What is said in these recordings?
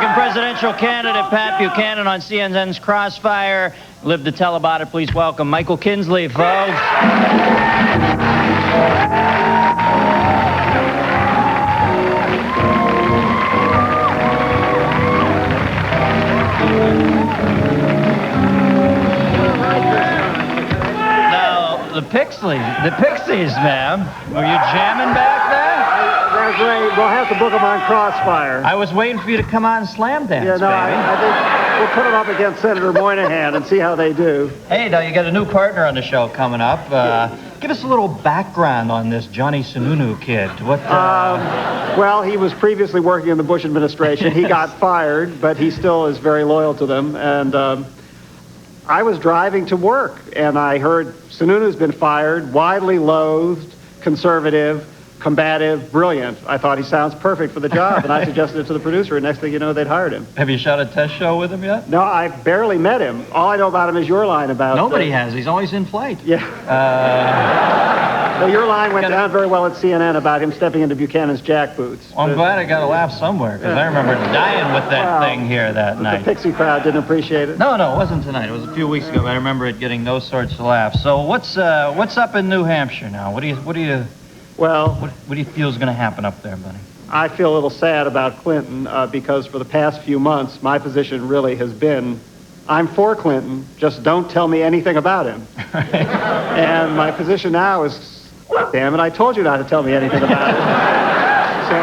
Republican presidential candidate Pat Buchanan on CNN's Crossfire. Live to tell about it. Please welcome Michael Kinsley, folks. The Pixies, ma'am. Were you jamming back there? They're great. We'll have to book them on Crossfire. I was waiting for you to come on Slam Dance, baby. I think we'll put them up against Senator Moynihan and see how they do. Hey, now you got a new partner on the show coming up. Give us a little background on this Johnny Sununu kid. Well, he was previously working in the Bush administration. He got fired, but he still is very loyal to them. And I was driving to work, and I heard Sununu's been fired, widely loathed, conservative, combative, brilliant. I thought he sounds perfect for the job, and I suggested it to the producer, and next thing you know, they'd hired him. Have you shot a test show with him yet? No, I've barely met him. All I know about him is your line about... Nobody has. He's always in flight. Yeah. Well, your line went down very well at CNN about him stepping into Buchanan's jackboots. Well, I'm glad I got a laugh somewhere, because I remember dying with that thing here that night. The Pixie crowd didn't appreciate it? No, it wasn't tonight. It was a few weeks ago, but I remember it getting those sorts of laughs. So what's up in New Hampshire now? What do you feel is going to happen up there, buddy? I feel a little sad about Clinton because for the past few months, my position really has been, I'm for Clinton, just don't tell me anything about him. And my position now is, damn it, I told you not to tell me anything about it. So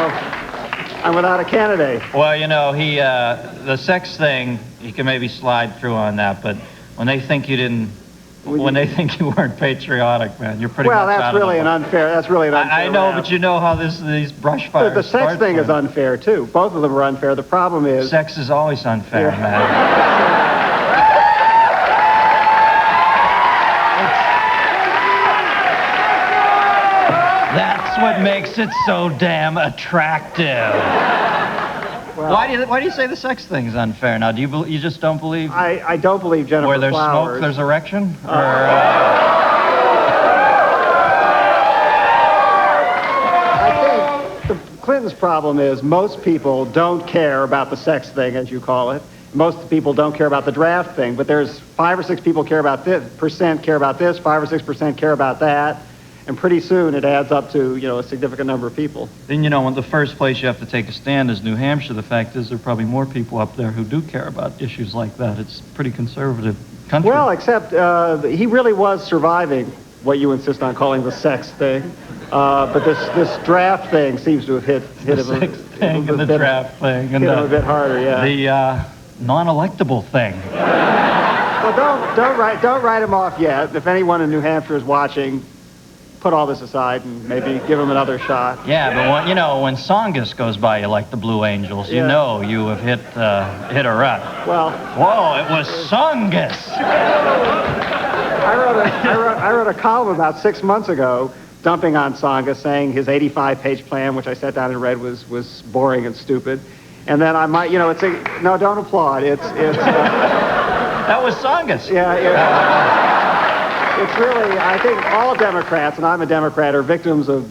I'm without a candidate. Well, you know, the sex thing, he can maybe slide through on that, but when they think you didn't, when they think you weren't patriotic, man, you're pretty much out of the that's really an unfair I know, but you know how these brush fires The sex thing is unfair, too. Both of them are unfair. The problem is... Sex is always unfair, man. That's what makes it so damn attractive. Well, why do you say the sex thing is unfair now? Do you just don't believe? I don't believe Jennifer Where there's Flowers. smoke, there's erection? I think Clinton's problem is most people don't care about the sex thing, as you call it. Most people don't care about the draft thing, but there's 5 or 6 people care about this, 5 or 6% care about that. And pretty soon it adds up to, a significant number of people. Then, in the first place you have to take a stand is New Hampshire. The fact is there are probably more people up there who do care about issues like that. It's a pretty conservative country. Well, except he really was surviving what you insist on calling the sex thing. But this draft thing seems to have hit him a bit harder, yeah. The non-electable thing. Well, don't write him off yet. If anyone in New Hampshire is watching, put all this aside and maybe give him another shot. Yeah, but when Songus goes by you like the Blue Angels, you know you have hit a rut. Well, whoa, it was Songus. I wrote a column about 6 months ago dumping on Songus, saying his 85-page plan, which I sat down and read, was boring and stupid. And then I might, no, don't applaud. That was Songus. Yeah. It's really, I think all Democrats, and I'm a Democrat, are victims of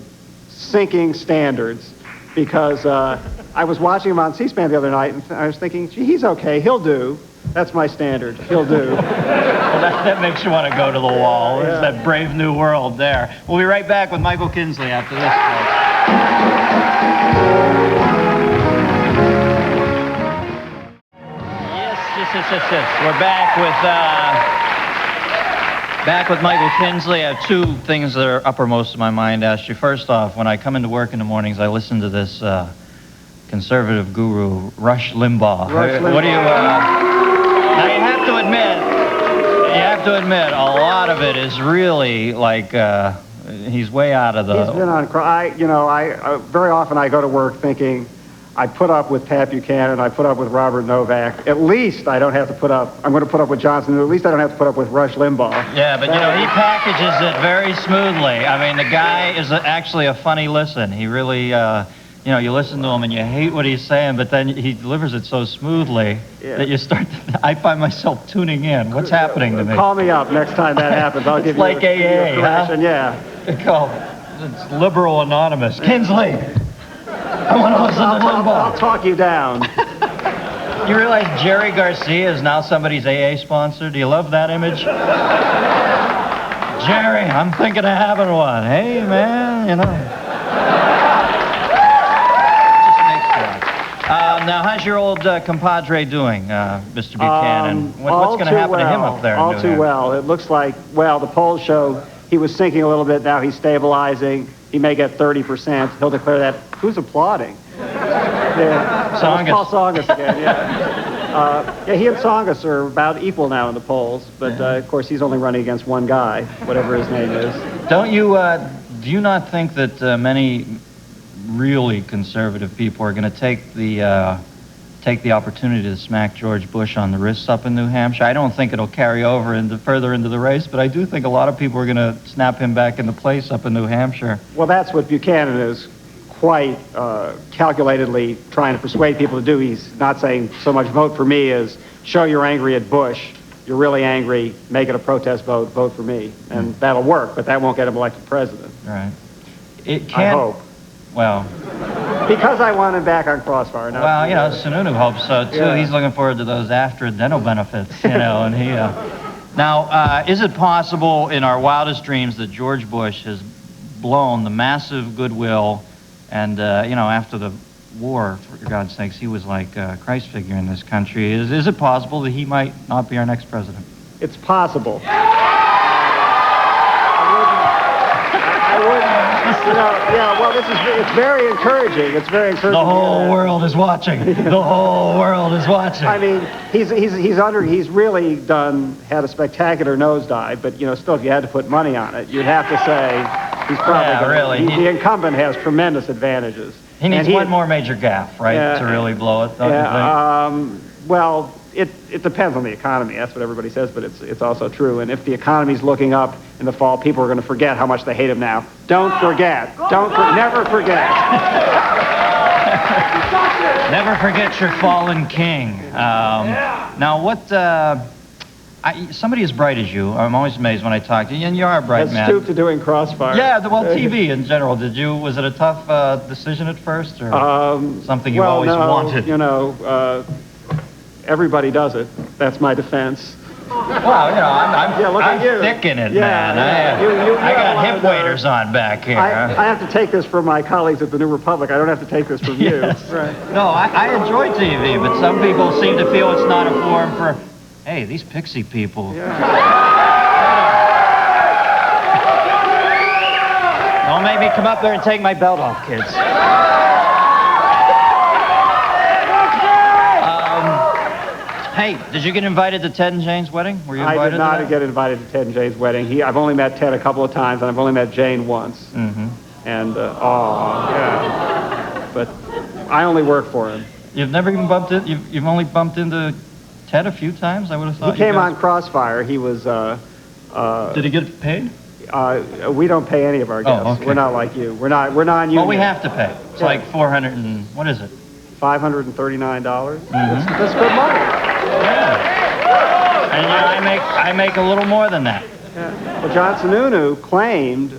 sinking standards because I was watching him on C-SPAN the other night and I was thinking, gee, he's okay, he'll do. That's my standard, he'll do. Well, that makes you want to go to the wall. There's that brave new world there. We'll be right back with Michael Kinsley after this, folks. Yes. We're back with Michael Kinsley. I have 2 things that are uppermost in my mind to ask you. First off, when I come into work in the mornings, I listen to this conservative guru, Rush Limbaugh. What do you... Now, you have to admit, a lot of it is really like... he's way out of the... He's been on... very often I go to work thinking, I put up with Pat Buchanan, I put up with Robert Novak. At least I don't have to put up, I'm going to put up with John Sununu. At least I don't have to put up with Rush Limbaugh. Yeah, but he packages it very smoothly. I mean, the guy is actually a funny listen. He really, you listen to him and you hate what he's saying, but then he delivers it so smoothly that you start to, I find myself tuning in. What's happening to me? Call me up next time that happens. I'll give you like AA, huh? Yeah. It's Liberal Anonymous. Kinsley! I want to listen to Limbaugh. I'll talk you down. You realize Jerry Garcia is now somebody's AA sponsor? Do you love that image? Jerry, I'm thinking of having one. Hey, man, you know. Now, how's your old compadre doing, Mr. Buchanan? What's going to happen to him up there? All too well. It looks like, well, the polls show he was sinking a little bit. Now he's stabilizing. He may get 30%. He'll declare that. Who's applauding? Yeah. Tsongas. Paul Tsongas again, yeah. Yeah, he and Tsongas are about equal now in the polls, but of course he's only running against one guy, whatever his name is. Do you not think that many really conservative people are going to take the opportunity to smack George Bush on the wrists up in New Hampshire? I don't think it'll carry over further into the race, but I do think a lot of people are going to snap him back into place up in New Hampshire. Well, that's what Buchanan is quite calculatedly trying to persuade people to do. He's not saying so much vote for me as show you're angry at Bush, you're really angry, make it a protest vote, vote for me. And that'll work, but that won't get him elected president. Right. I hope. Well, because I want him back on Crossfire. Well, you know, Sununu hopes so too. Yeah. He's looking forward to those after dental benefits, you know, and he. Now, is it possible in our wildest dreams that George Bush has blown the massive goodwill, and you know, after the war, for God's sakes, he was like a Christ figure in this country. Is it possible that he might not be our next president? It's possible. I wouldn't. You know, yeah, well, it's very encouraging. It's very encouraging. The whole world is watching. The whole world is watching. I mean, he's really had a spectacular nosedive, but, you know, still, if you had to put money on it, you'd have to say he's probably the incumbent has tremendous advantages. He needs one more major gaffe, right, to really blow it, don't you think? Well, it depends on the economy. That's what everybody says, but it's also true. And if the economy's looking up in the fall, people are going to forget how much they hate him now. Don't forget. Never forget. Never forget your fallen king. Now, what... somebody as bright as you, I'm always amazed when I talk to you, and you are a bright man. Stooped to doing Crossfire. Yeah, well, TV in general. Was it a tough decision at first, or something you always wanted? You know, everybody does it. That's my defense. Well, you know, I'm thick in it, man. I got hip waders on back here. I have to take this from my colleagues at the New Republic. I don't have to take this from you. Right. No, I enjoy TV, but some people seem to feel it's not a forum for... Hey, these pixie people. Yeah. Don't make me come up there and take my belt off, kids. Hey, did you get invited to Ted and Jane's wedding? Were you invited? I did not get invited to Ted and Jane's wedding. I've only met Ted a couple of times, and I've only met Jane once. Mm-hmm. And, yeah. But I only work for him. You've never even you've only bumped into Ted a few times? I would have thought he came on Crossfire. He was, did he get paid? We don't pay any of our guests. Oh, okay. We're not like you. We're non-union. Well, we have to pay. It's like what is it? $539. Mm-hmm. That's good money. Yeah. And you know, I make a little more than that. Yeah. Well, John Sununu claimed,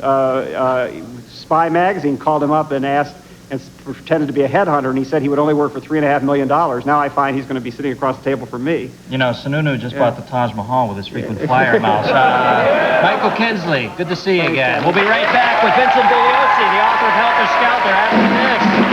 Spy Magazine called him up and asked, and pretended to be a headhunter, and he said he would only work for $3.5 million. Now I find he's going to be sitting across the table from me. You know, Sununu just bought the Taj Mahal with his frequent flyer mouse. Michael Kinsley, good to see you again. We'll be right back with Vincent Bugliosi, the author of Helter Skelter, after this.